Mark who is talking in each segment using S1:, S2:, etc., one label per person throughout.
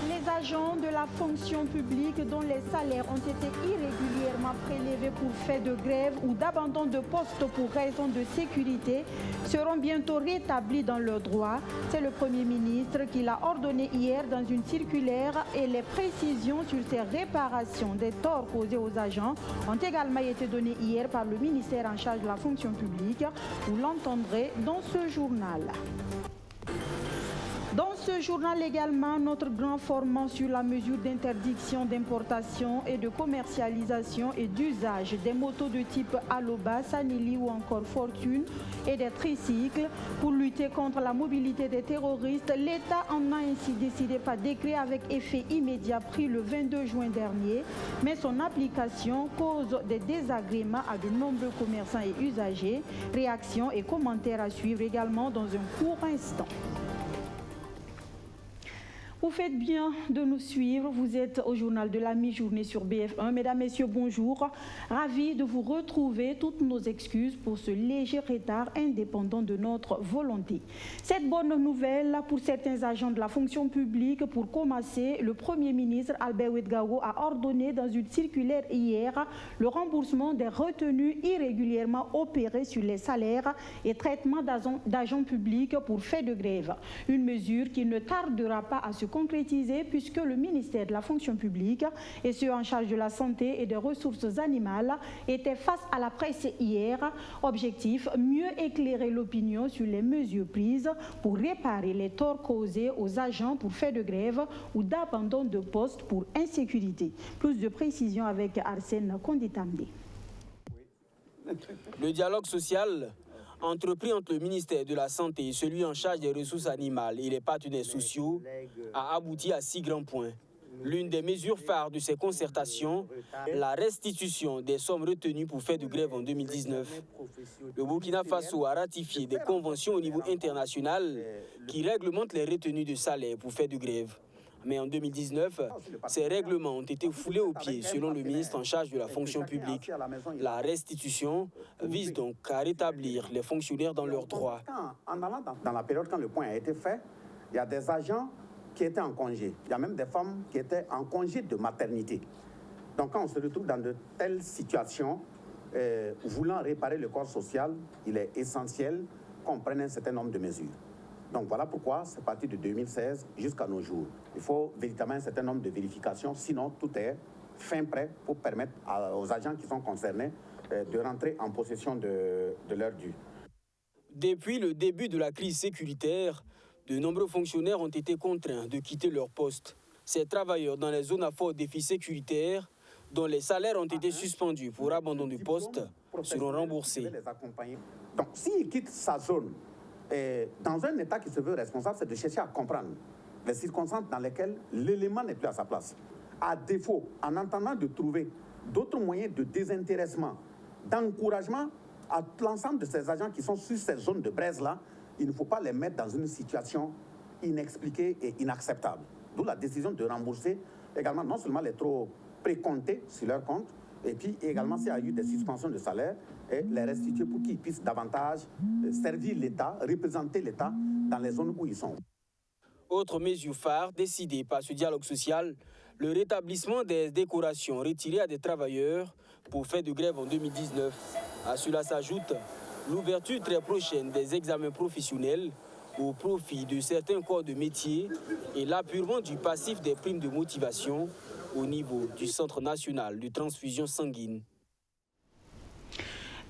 S1: Les agents de la fonction publique dont les salaires ont été irrégulièrement prélevés pour fait de grève ou d'abandon de poste pour raison de sécurité seront bientôt rétablis dans leurs droits. C'est le Premier ministre qui l'a ordonné hier dans une circulaire et les précisions sur ces réparations des torts causés aux agents ont également été données hier par le ministère en charge de la fonction publique. Vous l'entendrez dans ce journal. Dans ce journal également, notre grand formant sur la mesure d'interdiction d'importation et de commercialisation et d'usage des motos de type Aloba, Sanili ou encore Fortune et des tricycles pour lutter contre la mobilité des terroristes. L'État en a ainsi décidé par décret avec effet immédiat pris le 22 juin dernier, mais son application cause des désagréments à de nombreux commerçants et usagers. Réactions et commentaires à suivre également dans un court instant. Vous faites bien de nous suivre. Vous êtes au journal de la mi-journée sur BF1. Mesdames, Messieurs, bonjour. Ravi de vous retrouver. Toutes nos excuses pour ce léger retard indépendant de notre volonté. Cette bonne nouvelle pour certains agents de la fonction publique, pour commencer, le Premier ministre Albert Ouedraogo a ordonné dans une circulaire hier le remboursement des retenues irrégulièrement opérées sur les salaires et traitements d'agents publics pour fait de grève. Une mesure qui ne tardera pas à se concrétisé puisque le ministère de la fonction publique et ceux en charge de la santé et des ressources animales étaient face à la presse hier. Objectif, mieux éclairer l'opinion sur les mesures prises pour réparer les torts causés aux agents pour fait de grève ou d'abandon de poste pour insécurité. Plus de précisions avec Arsène Konditambe.
S2: Le dialogue social entrepris entre le ministère de la Santé et celui en charge des ressources animales et les partenaires sociaux a abouti à 6 grands points. L'une des mesures phares de ces concertations, la restitution des sommes retenues pour faire de grève en 2019. Le Burkina Faso a ratifié des conventions au niveau international qui réglementent les retenues de salaire pour faire de grève. Mais en 2019, ces règlements ont été foulés aux pieds, selon le ministre en charge de la fonction publique. La restitution vise donc à rétablir les fonctionnaires dans leurs droits.
S3: Dans la période quand le point a été fait, il y a des agents qui étaient en congé. Il y a même des femmes qui étaient en congé de maternité. Donc quand on se retrouve dans de telles situations, voulant réparer le corps social, il est essentiel qu'on prenne un certain nombre de mesures. Donc voilà pourquoi c'est parti de 2016 jusqu'à nos jours. Il faut véritablement un certain nombre de vérifications, sinon tout est fin prêt pour permettre aux agents qui sont concernés de rentrer en possession de leur dû.
S2: Depuis le début de la crise sécuritaire, de nombreux fonctionnaires ont été contraints de quitter leur poste. Ces travailleurs dans les zones à fort défi sécuritaire, dont les salaires ont été suspendus pour abandon du poste, seront remboursés.
S3: Donc s'ils quittent sa zone, dans un État qui se veut responsable, c'est de chercher à comprendre les circonstances dans lesquelles l'élément n'est plus à sa place. À défaut, en entendant de trouver d'autres moyens de désintéressement, d'encouragement à l'ensemble de ces agents qui sont sur ces zones de braise-là, il ne faut pas les mettre dans une situation inexpliquée et inacceptable. D'où la décision de rembourser également non seulement les trop précomptés sur leur compte, et puis également s'il y a eu des suspensions de salaire, et les restituer pour qu'ils puissent davantage servir l'État, représenter l'État dans les zones où ils sont.
S2: Autre mesure phare décidée par ce dialogue social, le rétablissement des décorations retirées à des travailleurs pour faire de grève en 2019. À cela s'ajoute l'ouverture très prochaine des examens professionnels au profit de certains corps de métier et l'apurement du passif des primes de motivation au niveau du Centre national de transfusion sanguine.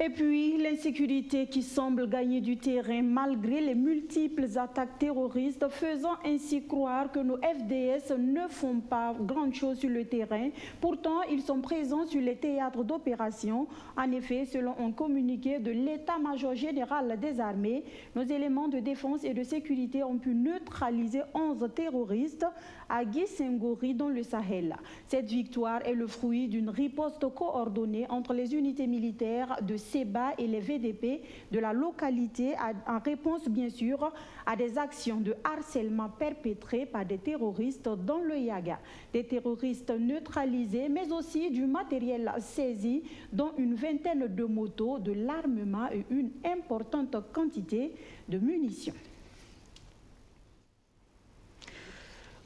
S1: Et puis, l'insécurité qui semble gagner du terrain malgré les multiples attaques terroristes, faisant ainsi croire que nos FDS ne font pas grand-chose sur le terrain. Pourtant, ils sont présents sur les théâtres d'opération. En effet, selon un communiqué de l'État-major général des armées, nos éléments de défense et de sécurité ont pu neutraliser 11 terroristes à Guissengori dans le Sahel. Cette victoire est le fruit d'une riposte coordonnée entre les unités militaires de SEBA et les VDP de la localité en réponse bien sûr à des actions de harcèlement perpétrées par des terroristes dans le Yaga. Des terroristes neutralisés mais aussi du matériel saisi dont une vingtaine de motos, de l'armement et une importante quantité de munitions.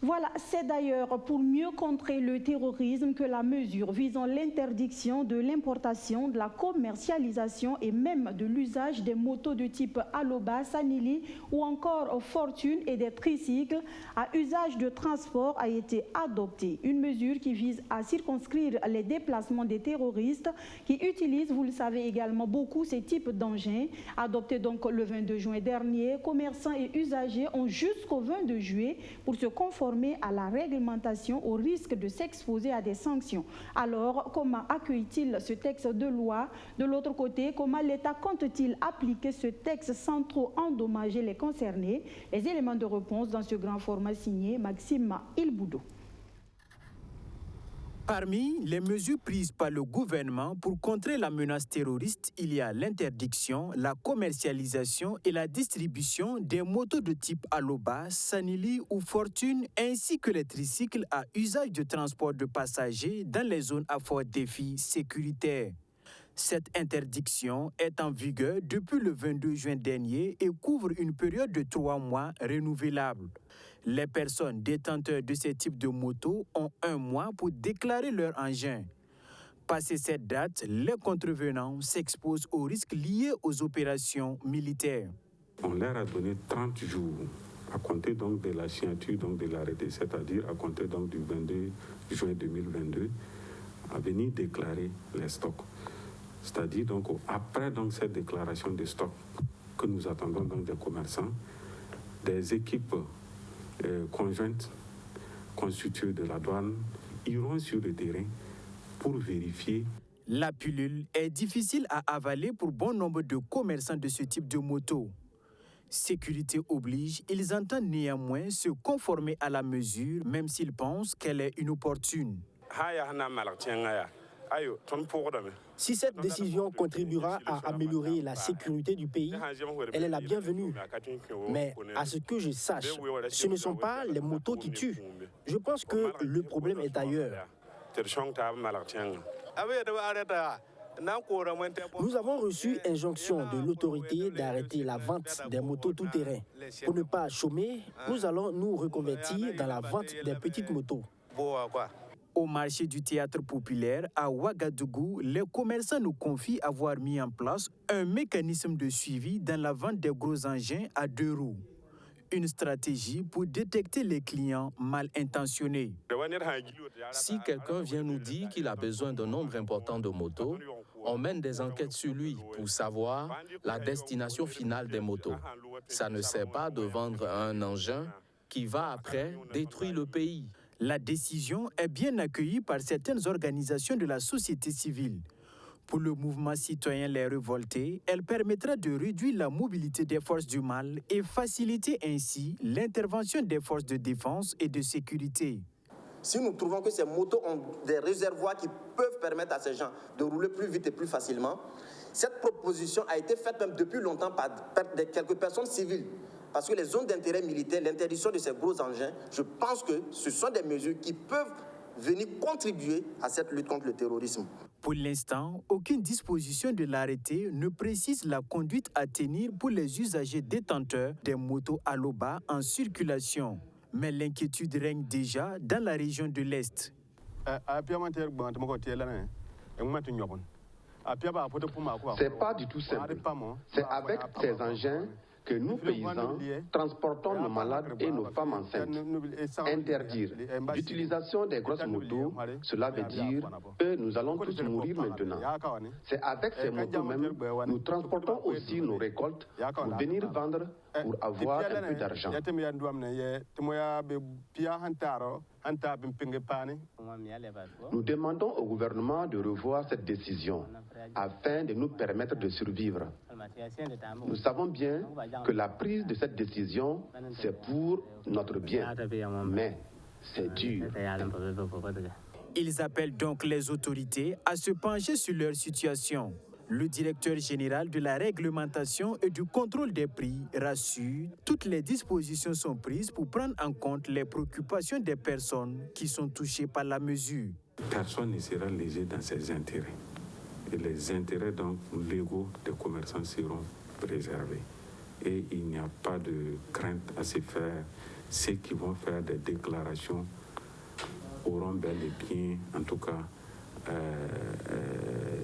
S1: Voilà, c'est d'ailleurs pour mieux contrer le terrorisme que la mesure visant l'interdiction de l'importation, de la commercialisation et même de l'usage des motos de type Aloba, Sanili ou encore Fortune et des tricycles à usage de transport a été adoptée. Une mesure qui vise à circonscrire les déplacements des terroristes qui utilisent, vous le savez également, beaucoup ces types d'engins. Adopté donc le 22 juin dernier, commerçants et usagers ont jusqu'au 22 juillet pour se conformer à la réglementation au risque de s'exposer à des sanctions. Alors, comment accueille-t-il ce texte de loi? De l'autre côté, comment l'État compte-t-il appliquer ce texte sans trop endommager les concernés? Les éléments de réponse dans ce grand format signé Maxime Ilboudou.
S4: Parmi les mesures prises par le gouvernement pour contrer la menace terroriste, il y a l'interdiction, la commercialisation et la distribution des motos de type Aloba, Sanili ou Fortune, ainsi que les tricycles à usage de transport de passagers dans les zones à fort défi sécuritaire. Cette interdiction est en vigueur depuis le 22 juin dernier et couvre une période de 3 mois renouvelable. Les personnes détenteurs de ces types de motos ont 1 mois pour déclarer leur engin. Passé cette date, les contrevenants s'exposent aux risques liés aux opérations militaires.
S5: On leur a donné 30 jours à compter donc de la signature donc de l'arrêté, c'est-à-dire à compter donc du 22 juin 2022, à venir déclarer les stocks. C'est-à-dire donc après donc cette déclaration de stock que nous attendons donc des commerçants, des équipes conjointes constituées de la douane iront sur le terrain pour vérifier.
S4: La pilule est difficile à avaler pour bon nombre de commerçants de ce type de moto. Sécurité oblige, ils entendent néanmoins se conformer à la mesure, même s'ils pensent qu'elle est inopportune.
S6: Si cette décision contribuera à améliorer la sécurité du pays, elle est la bienvenue. Mais à ce que je sache, ce ne sont pas les motos qui tuent. Je pense que le problème est ailleurs. Nous avons reçu injonction de l'autorité d'arrêter la vente des motos tout-terrain. Pour ne pas chômer, nous allons nous reconvertir dans la vente des petites motos.
S4: Au marché du théâtre populaire à Ouagadougou, les commerçants nous confient avoir mis en place un mécanisme de suivi dans la vente des gros engins à 2 roues. Une stratégie pour détecter les clients mal intentionnés.
S7: Si quelqu'un vient nous dire qu'il a besoin d'un nombre important de motos, on mène des enquêtes sur lui pour savoir la destination finale des motos. Ça ne sert pas de vendre un engin qui va après détruire le pays.
S4: La décision est bien accueillie par certaines organisations de la société civile. Pour le mouvement citoyen Les Révoltés, elle permettra de réduire la mobilité des forces du mal et faciliter ainsi l'intervention des forces de défense et de sécurité.
S8: Si nous trouvons que ces motos ont des réservoirs qui peuvent permettre à ces gens de rouler plus vite et plus facilement, cette proposition a été faite même depuis longtemps par quelques personnes civiles. Parce que les zones d'intérêt militaire, l'interdiction de ces gros engins, je pense que ce sont des mesures qui peuvent venir contribuer à cette lutte contre le terrorisme.
S4: Pour l'instant, aucune disposition de l'arrêté ne précise la conduite à tenir pour les usagers détenteurs des motos Aloba en circulation. Mais l'inquiétude règne déjà dans la région de l'Est.
S9: C'est pas du tout simple. C'est avec ces engins que nous, paysans, transportons nos malades et nos femmes enceintes. Interdire l'utilisation des grosses motos, cela veut dire que nous allons tous mourir maintenant. C'est avec ces motos même, nous transportons aussi nos récoltes pour venir vendre pour avoir un peu d'argent. Nous demandons au gouvernement de revoir cette décision afin de nous permettre de survivre. Nous savons bien que la prise de cette décision, c'est pour notre bien, mais c'est dur.
S4: Ils appellent donc les autorités à se pencher sur leur situation. Le directeur général de la réglementation et du contrôle des prix rassure, toutes les dispositions sont prises pour prendre en compte les préoccupations des personnes qui sont touchées par la mesure.
S5: Personne ne sera lésé dans ses intérêts. Et les intérêts donc légaux des commerçants seront préservés. Et il n'y a pas de crainte à se faire. Ceux qui vont faire des déclarations auront bel et bien, en tout cas,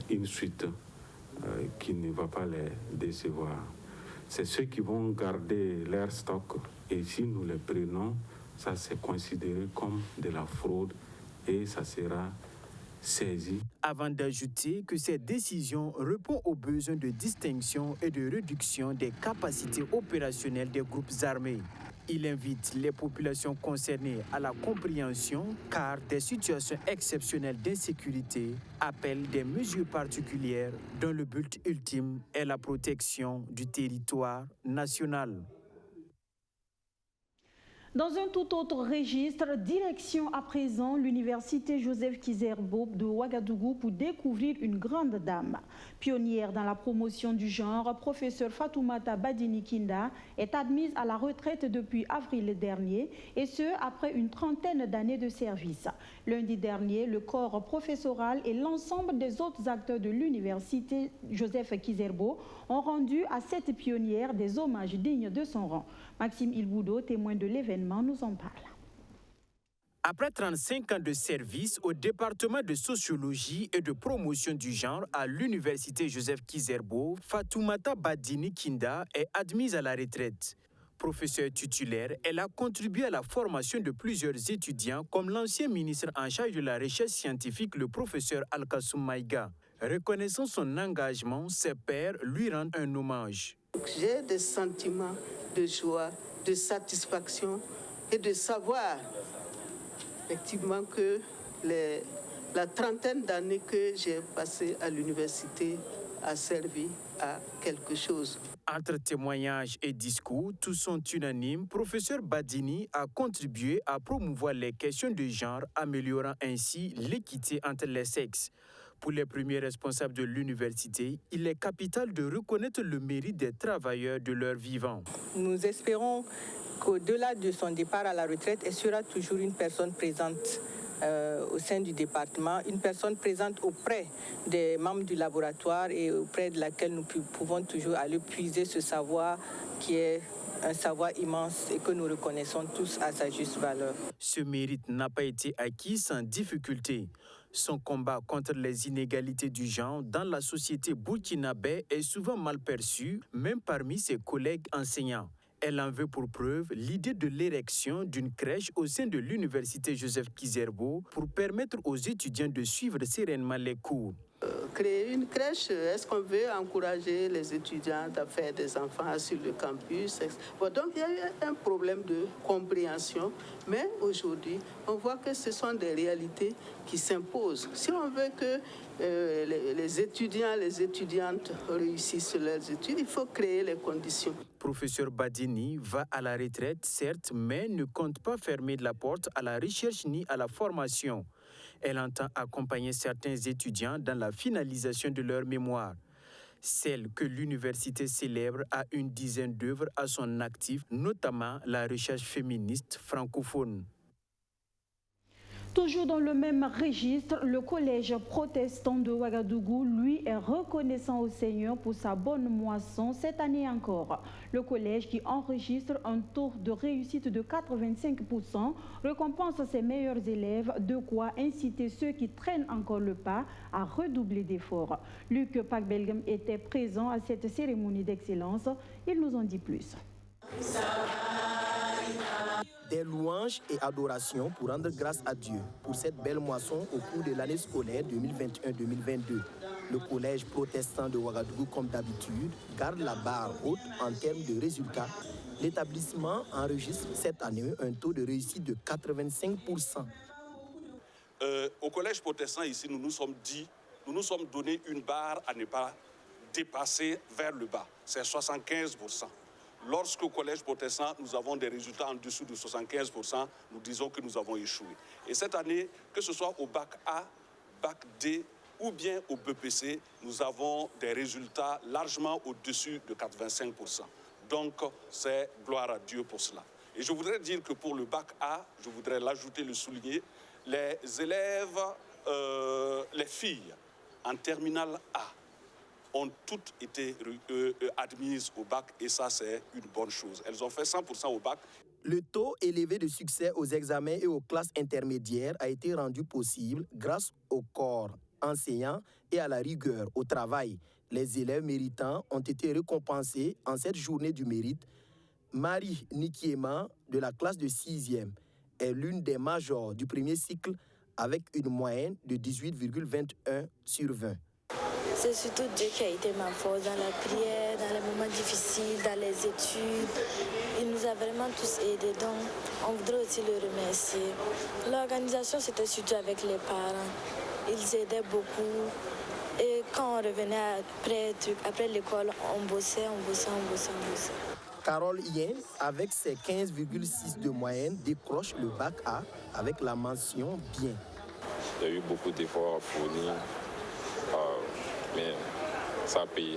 S5: une suite qui ne va pas les décevoir. C'est ceux qui vont garder leur stock et si nous les prenons, ça c'est considéré comme de la fraude et ça sera saisi.
S4: Avant d'ajouter que cette décision répond aux besoins de distinction et de réduction des capacités opérationnelles des groupes armés. Il invite les populations concernées à la compréhension car des situations exceptionnelles d'insécurité appellent des mesures particulières dont le but ultime est la protection du territoire national.
S1: Dans un tout autre registre, direction à présent l'université Joseph Kizerbo de Ouagadougou pour découvrir une grande dame. Pionnière dans la promotion du genre, professeure Fatoumata Badini Kinda est admise à la retraite depuis avril dernier et ce, après une trentaine d'années de service. Lundi dernier, le corps professoral et l'ensemble des autres acteurs de l'université Joseph Kizerbo ont rendu à cette pionnière des hommages dignes de son rang. Maxime Ilboudo, témoin de l'événement, nous en parle.
S4: Après 35 ans de service au département de sociologie et de promotion du genre à l'université Joseph Kizerbo, Fatoumata Badini Kinda est admise à la retraite. Professeure titulaire, elle a contribué à la formation de plusieurs étudiants comme l'ancien ministre en charge de la recherche scientifique, le professeur Alkassoum Maïga. Reconnaissant son engagement, ses pairs lui rendent un hommage.
S10: J'ai des sentiments de joie, de satisfaction et de savoir effectivement que la trentaine d'années que j'ai passées à l'université a servi à quelque chose.
S4: Entre témoignages et discours, tous sont unanimes. Professeur Badini a contribué à promouvoir les questions de genre, améliorant ainsi l'équité entre les sexes. Pour les premiers responsables de l'université, il est capital de reconnaître le mérite des travailleurs de leur vivant.
S11: Nous espérons qu'au-delà de son départ à la retraite, elle sera toujours une personne présente au sein du département, une personne présente auprès des membres du laboratoire et auprès de laquelle nous pouvons toujours aller puiser ce savoir qui est un savoir immense et que nous reconnaissons tous à sa juste valeur.
S4: Ce mérite n'a pas été acquis sans difficulté. Son combat contre les inégalités du genre dans la société burkinabé est souvent mal perçu, même parmi ses collègues enseignants. Elle en veut pour preuve l'idée de l'érection d'une crèche au sein de l'université Joseph Kizerbo pour permettre aux étudiants de suivre sereinement les cours.
S10: Créer une crèche, est-ce qu'on veut encourager les étudiants à faire des enfants sur le campus? Bon, donc il y a eu un problème de compréhension, mais aujourd'hui, on voit que ce sont des réalités qui s'imposent. Si on veut que les étudiants, les étudiantes réussissent leurs études, il faut créer les conditions.
S4: Professeur Badini va à la retraite, certes, mais ne compte pas fermer la porte à la recherche ni à la formation. Elle entend accompagner certains étudiants dans la finalisation de leur mémoire. Celle que l'université célèbre a une dizaine d'œuvres à son actif, notamment la recherche féministe francophone.
S1: Toujours dans le même registre, le collège protestant de Ouagadougou, lui, est reconnaissant au Seigneur pour sa bonne moisson cette année encore. Le collège, qui enregistre un taux de réussite de 85%, récompense ses meilleurs élèves, de quoi inciter ceux qui traînent encore le pas à redoubler d'efforts. Luc Pakbelgam était présent à cette cérémonie d'excellence. Il nous en dit plus.
S6: Des louanges et adorations pour rendre grâce à Dieu pour cette belle moisson au cours de l'année scolaire 2021-2022. Le collège protestant de Ouagadougou, comme d'habitude, garde la barre haute en termes de résultats. L'établissement enregistre cette année un taux de réussite de 85%.
S12: Au collège protestant ici, nous nous sommes donné une barre à ne pas dépasser vers le bas. C'est 75%. Lorsqu'au collège protestant, nous avons des résultats en dessous de 75%, nous disons que nous avons échoué. Et cette année, que ce soit au bac A, bac D ou bien au BPC, nous avons des résultats largement au-dessus de 85%. Donc, c'est gloire à Dieu pour cela. Et je voudrais dire que pour le bac A, je voudrais l'ajouter, le souligner, les élèves, les filles en terminale A ont toutes été admises au bac et ça, c'est une bonne chose. Elles ont fait 100% au bac.
S6: Le taux élevé de succès aux examens et aux classes intermédiaires a été rendu possible grâce au corps enseignant et à la rigueur au travail. Les élèves méritants ont été récompensés en cette journée du mérite. Marie Nikiema, de la classe de 6e, est l'une des majors du premier cycle avec une moyenne de 18,21 sur 20.
S13: C'est surtout Dieu qui a été ma force dans la prière, dans les moments difficiles, dans les études. Il nous a vraiment tous aidés, donc on voudrait aussi le remercier. L'organisation, c'était surtout avec les parents. Ils aidaient beaucoup. Et quand on revenait après l'école, on bossait.
S6: Carole Yen, avec ses 15,6 de moyenne, décroche le bac A avec la mention bien.
S14: Il y a eu beaucoup d'efforts à fournir. Mais ça a payé.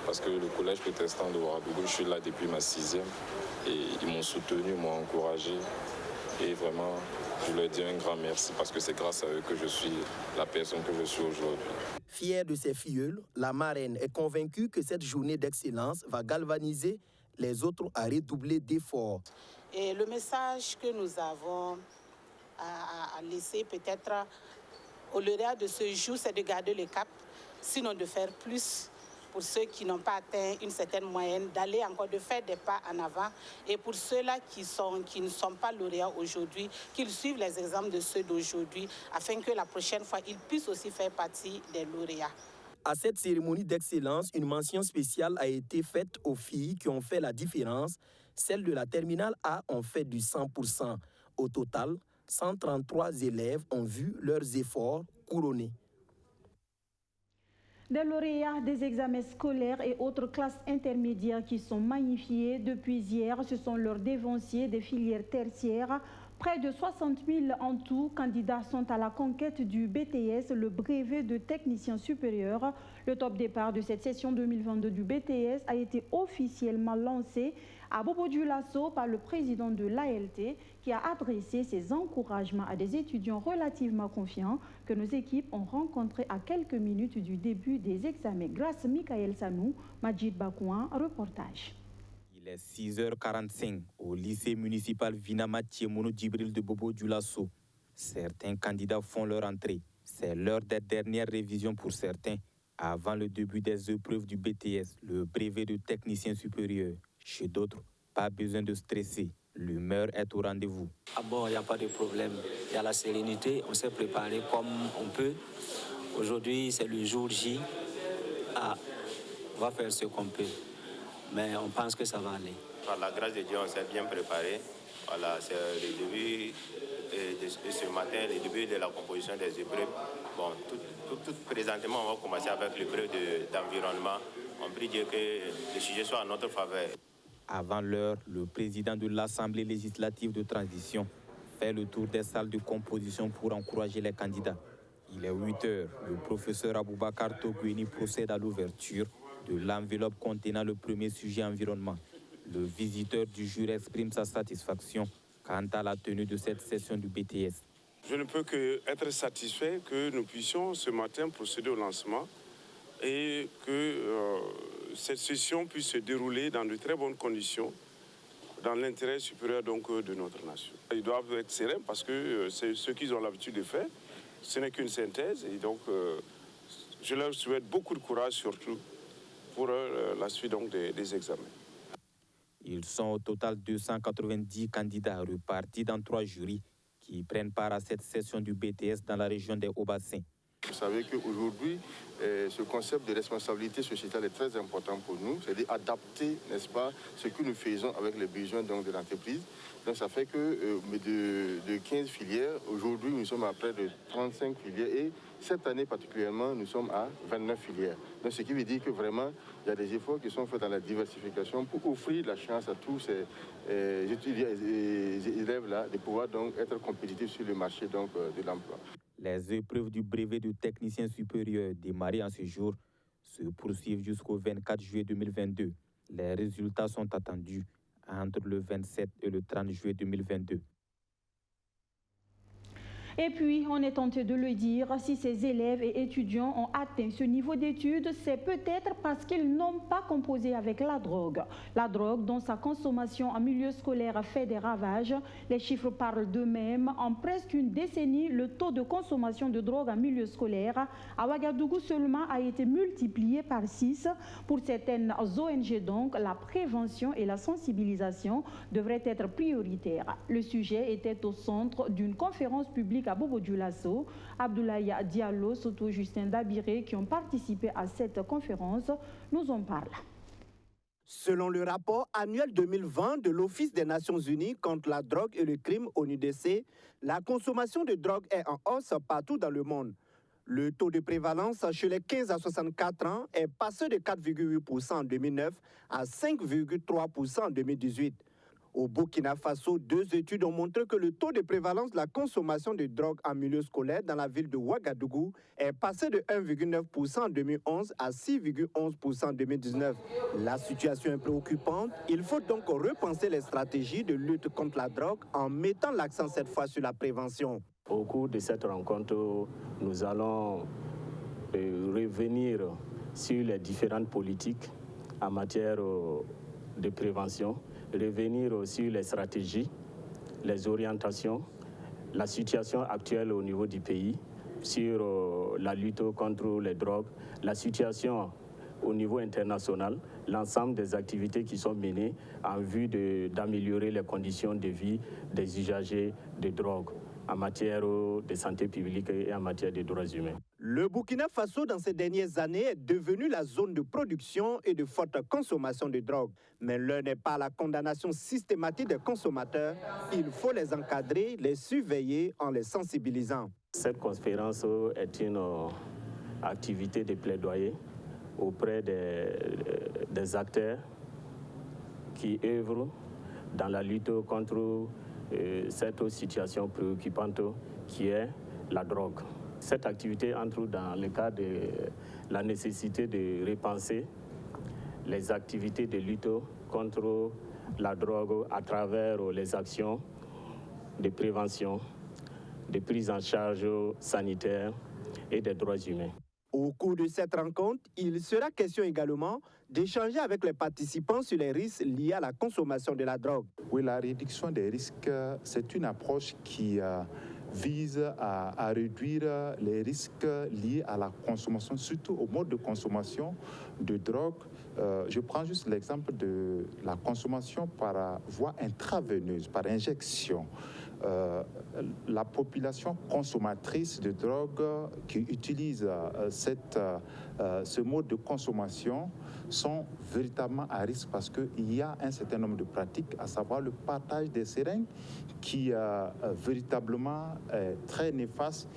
S14: Parce que le collège protestant de Ouagadougou, je suis là depuis ma 6e et ils m'ont soutenu, m'ont encouragé. Et vraiment, je leur dis un grand merci parce que c'est grâce à eux que je suis la personne que je suis aujourd'hui.
S6: Fière de ses filleuls, la marraine est convaincue que cette journée d'excellence va galvaniser les autres à redoubler d'efforts.
S15: Et le message que nous avons à laisser peut-être au lauréat de ce jour, c'est de garder le cap, sinon de faire plus pour ceux qui n'ont pas atteint une certaine moyenne, d'aller encore, de faire des pas en avant. Et pour ceux-là qui ne sont pas lauréats aujourd'hui, qu'ils suivent les exemples de ceux d'aujourd'hui, afin que la prochaine fois, ils puissent aussi faire partie des lauréats.
S6: À cette cérémonie d'excellence, une mention spéciale a été faite aux filles qui ont fait la différence. Celles de la terminale A ont fait du 100%. Au total, 133 élèves ont vu leurs efforts couronnés.
S1: Des lauréats des examens scolaires et autres classes intermédiaires qui sont magnifiés depuis hier, ce sont leurs dévanciers des filières tertiaires. Près de 60 000 en tout candidats sont à la conquête du BTS, le brevet de technicien supérieur. Le top départ de cette session 2022 du BTS a été officiellement lancé à Bobo-Dioulasso par le président de l'ALT qui a adressé ses encouragements à des étudiants relativement confiants que nos équipes ont rencontrés à quelques minutes du début des examens. Grâce à Michael Sanou, Majid Bakouan, reportage.
S16: Il est 6h45 au lycée municipal Vinama Tiemono Djibril de Bobo-Dioulasso. Certains candidats font leur entrée. C'est l'heure des dernières révisions pour certains, avant le début des épreuves du BTS, le brevet de technicien supérieur. Chez d'autres, pas besoin de stresser. L'humeur est au rendez-vous.
S17: Ah bon, il n'y a pas de problème. Il y a la sérénité. On s'est préparé comme on peut. Aujourd'hui, c'est le jour J. On va faire ce qu'on peut. Mais on pense que ça va aller.
S18: Par la grâce de Dieu, on s'est bien préparé. Voilà, c'est le début de ce matin, le début de la composition des épreuves. Bon, tout présentement, on va commencer avec l'épreuve d'environnement. On prie Dieu que le sujet soit en notre faveur.
S16: Avant l'heure, le président de l'Assemblée législative de transition fait le tour des salles de composition pour encourager les candidats. Il est 8 heures. Le professeur Aboubakar Togoueni procède à l'ouverture de l'enveloppe contenant le premier sujet environnement. Le visiteur du jury exprime sa satisfaction quant à la tenue de cette session du BTS.
S5: Je ne peux qu'être satisfait que nous puissions ce matin procéder au lancement et que cette session puisse se dérouler dans de très bonnes conditions, dans l'intérêt supérieur donc de notre nation. Ils doivent être sereins parce que c'est ce qu'ils ont l'habitude de faire. Ce n'est qu'une synthèse et donc je leur souhaite beaucoup de courage surtout pour la suite donc des examens.
S16: Ils sont au total 290 candidats repartis dans 3 jurys qui prennent part à cette session du BTS dans la région des Hauts-Bassins.
S19: Vous savez qu'aujourd'hui, ce concept de responsabilité sociétale est très important pour nous, c'est-à-dire adapter, n'est-ce pas, ce que nous faisons avec les besoins donc, de l'entreprise. Donc ça fait que de 15 filières, aujourd'hui nous sommes à près de 35 filières et cette année particulièrement nous sommes à 29 filières. Donc ce qui veut dire que vraiment il y a des efforts qui sont faits dans la diversification pour offrir la chance à tous ces élèves-là de pouvoir donc être compétitifs sur le marché donc, de l'emploi.
S16: Les épreuves du brevet de technicien supérieur démarrées en ce jour se poursuivent jusqu'au 24 juillet 2022. Les résultats sont attendus entre le 27 et le 30 juillet 2022.
S1: Et puis, on est tenté de le dire, si ces élèves et étudiants ont atteint ce niveau d'études, c'est peut-être parce qu'ils n'ont pas composé avec la drogue. La drogue, dont sa consommation en milieu scolaire fait des ravages. Les chiffres parlent d'eux-mêmes. En presque une décennie, le taux de consommation de drogue en milieu scolaire à Ouagadougou seulement a été multiplié par 6. Pour certaines ONG, donc, la prévention et la sensibilisation devraient être prioritaires. Le sujet était au centre d'une conférence publique à Bobo-Dioulasso. Abdoulaye Diallo, Soto Justin Dabiré, qui ont participé à cette conférence, nous en parlent.
S20: Selon le rapport annuel 2020 de l'Office des Nations Unies contre la drogue et le crime ONUDC, la consommation de drogue est en hausse partout dans le monde. Le taux de prévalence chez les 15 à 64 ans est passé de 4,8% en 2009 à 5,3% en 2018. Au Burkina Faso, 2 études ont montré que le taux de prévalence de la consommation de drogue en milieu scolaire dans la ville de Ouagadougou est passé de 1,9% en 2011 à 6,11% en 2019. La situation est préoccupante. Il faut donc repenser les stratégies de lutte contre la drogue en mettant l'accent cette fois sur la prévention.
S21: Au cours de cette rencontre, nous allons revenir sur les différentes politiques en matière de prévention, revenir sur les stratégies, les orientations, la situation actuelle au niveau du pays, sur la lutte contre les drogues, la situation au niveau international, l'ensemble des activités qui sont menées en vue d'améliorer les conditions de vie des usagers de drogue en matière de santé publique et en matière de droits humains.
S20: Le Burkina Faso, dans ces dernières années, est devenu la zone de production et de forte consommation de drogue. Mais l'heure n'est pas à la condamnation systématique des consommateurs. Il faut les encadrer, les surveiller en les sensibilisant.
S21: Cette conférence est une activité de plaidoyer auprès des acteurs qui œuvrent dans la lutte contre cette situation préoccupante qui est la drogue. Cette activité entre dans le cadre de la nécessité de repenser les activités de lutte contre la drogue à travers les actions de prévention, de prise en charge sanitaire et des droits humains.
S20: Au cours de cette rencontre, il sera question également d'échanger avec les participants sur les risques liés à la consommation de la drogue.
S22: Oui, la réduction des risques, c'est une approche qui vise à réduire les risques liés à la consommation, surtout au mode de consommation de drogue. Je prends juste l'exemple de la consommation par voie intraveineuse, par injection. La population consommatrice de drogue qui utilise ce mode de consommation sont véritablement à risque parce qu'il y a un certain nombre de pratiques, à savoir le partage des seringues qui véritablement est très néfaste,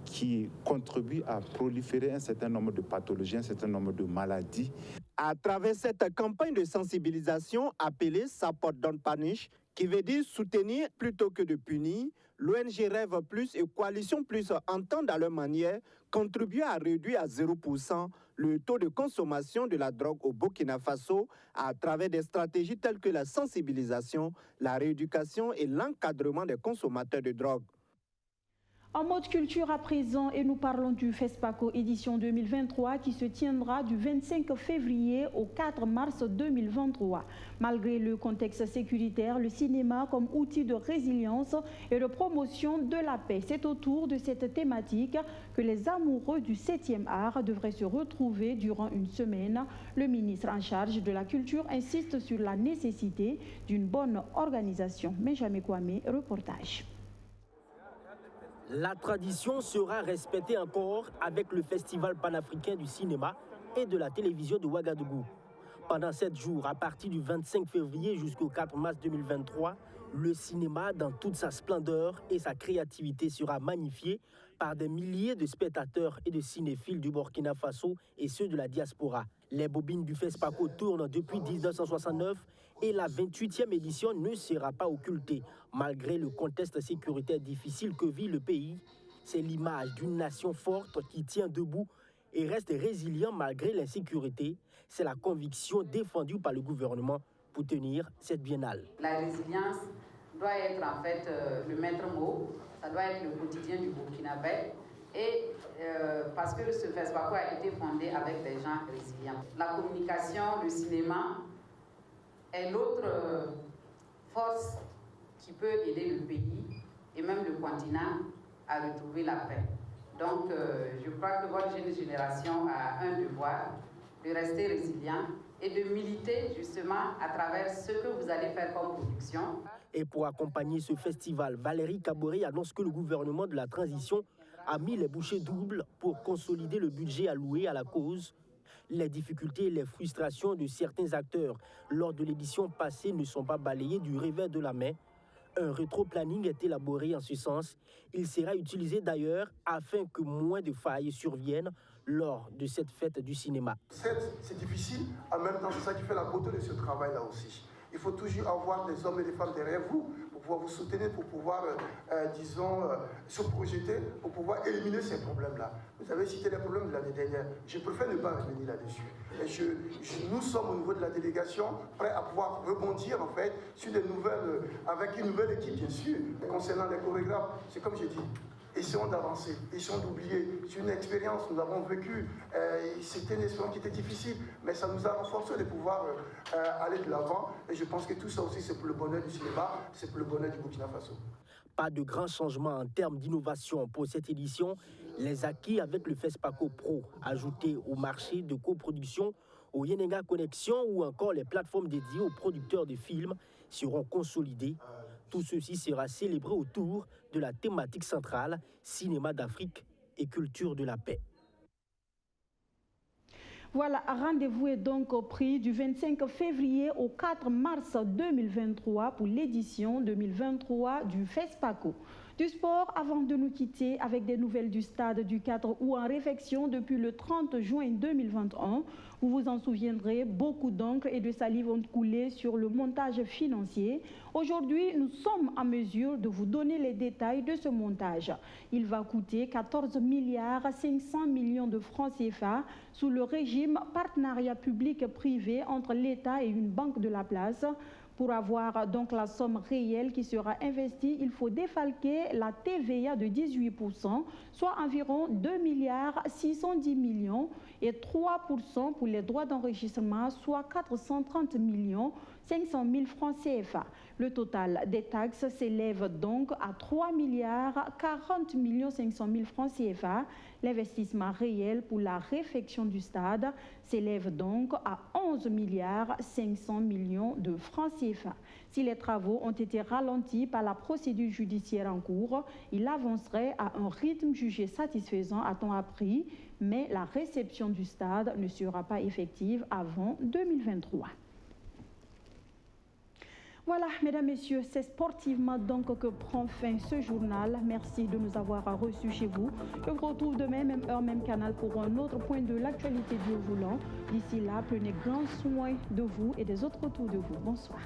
S22: qui contribue à proliférer un certain nombre de pathologies, un certain nombre de maladies.
S20: À travers cette campagne de sensibilisation appelée Support Don't Punish, qui veut dire soutenir plutôt que de punir, l'ONG Rêve Plus et Coalition Plus entendent à leur manière contribuer à réduire à 0% le taux de consommation de la drogue au Burkina Faso à travers des stratégies telles que la sensibilisation, la rééducation et l'encadrement des consommateurs de drogue.
S1: En mode culture à présent, et nous parlons du FESPACO édition 2023 qui se tiendra du 25 février au 4 mars 2023. Malgré le contexte sécuritaire, le cinéma comme outil de résilience et de promotion de la paix. C'est autour de cette thématique que les amoureux du 7e art devraient se retrouver durant une semaine. Le ministre en charge de la culture insiste sur la nécessité d'une bonne organisation. Benjamin Kwame, reportage.
S6: La tradition sera respectée encore avec le Festival panafricain du cinéma et de la télévision de Ouagadougou. Pendant 7 jours, à partir du 25 février jusqu'au 4 mars 2023, le cinéma dans toute sa splendeur et sa créativité sera magnifié par des milliers de spectateurs et de cinéphiles du Burkina Faso et ceux de la diaspora. Les bobines du FESPACO tournent depuis 1969 et la 28e édition ne sera pas occultée. Malgré le contexte sécuritaire difficile que vit le pays, C'est l'image d'une nation forte qui tient debout et reste résilient malgré l'insécurité. C'est la conviction défendue par le gouvernement pour tenir cette biennale.
S2: La résilience doit être en fait le maître mot, ça doit être le quotidien du Burkinabé. Et parce que ce FESPACO a été fondé avec des gens résilients. La communication, le cinéma est l'autre force qui peut aider le pays et même le continent à retrouver la paix. Donc je crois que votre jeune génération a un devoir de rester résilient et de militer justement à travers ce que vous allez faire comme production.
S6: Et pour accompagner ce festival, Valérie Kaboré annonce que le gouvernement de la transition a mis les bouchées doubles pour consolider le budget alloué à la cause. Les difficultés et les frustrations de certains acteurs lors de l'édition passée ne sont pas balayées du revers de la main. Un rétro-planning est élaboré en ce sens. Il sera utilisé d'ailleurs afin que moins de failles surviennent lors de cette fête du cinéma.
S3: Certes, c'est difficile, en même temps, c'est ça qui fait la beauté de ce travail-là aussi. Il faut toujours avoir des hommes et des femmes derrière vous pour pouvoir vous soutenir, pour pouvoir, se projeter, pour pouvoir éliminer ces problèmes-là. Vous avez cité les problèmes de l'année dernière. Je préfère ne pas revenir là-dessus. Et nous sommes au niveau de la délégation prêts à pouvoir rebondir en fait sur des nouvelles, avec une nouvelle équipe bien sûr. Concernant les chorégraphes, c'est comme j'ai dit. Essayons d'avancer, essayons d'oublier. C'est une expérience que nous avons vécue. C'était une expérience qui était difficile, mais ça nous a renforcé de pouvoir aller de l'avant. Et je pense que tout ça aussi, c'est pour le bonheur du cinéma, c'est pour le bonheur du Burkina Faso.
S6: Pas de grands changements en termes d'innovation pour cette édition. Les acquis avec le FESPACO Pro, ajoutés au marché de coproduction, au Yenenga Connexion ou encore les plateformes dédiées aux producteurs de films seront consolidés. Tout ceci sera célébré autour de la thématique centrale, cinéma d'Afrique et culture de la paix.
S1: Voilà, rendez-vous est donc pris du 25 février au 4 mars 2023 pour l'édition 2023 du FESPACO. Du sport, avant de nous quitter avec des nouvelles du stade du 4 août en réfection depuis le 30 juin 2021. Vous vous en souviendrez, beaucoup d'encre et de salive ont coulé sur le montage financier. Aujourd'hui, nous sommes en mesure de vous donner les détails de ce montage. Il va coûter 14 milliards 500 millions de francs CFA sous le régime partenariat public-privé entre l'État et une banque de la place. Pour avoir donc la somme réelle qui sera investie, il faut défalquer la TVA de 18%, soit environ 2 milliards 610 millions et 3% pour les droits d'enregistrement, soit 430 millions 500 000 francs CFA. Le total des taxes s'élève donc à 3 milliards 40 millions 500 000 francs CFA. L'investissement réel pour la réfection du stade s'élève donc à 11 milliards 500 millions de francs CFA. Si les travaux ont été ralentis par la procédure judiciaire en cours, il avancerait à un rythme jugé satisfaisant, a-t-on appris, mais la réception du stade ne sera pas effective avant 2023. Voilà, mesdames, messieurs, c'est sportivement donc que prend fin ce journal. Merci de nous avoir reçus chez vous. Je vous retrouve demain, même heure, même canal, pour un autre point de l'actualité Dieu voulant. D'ici là, prenez grand soin de vous et des autres autour de vous. Bonsoir.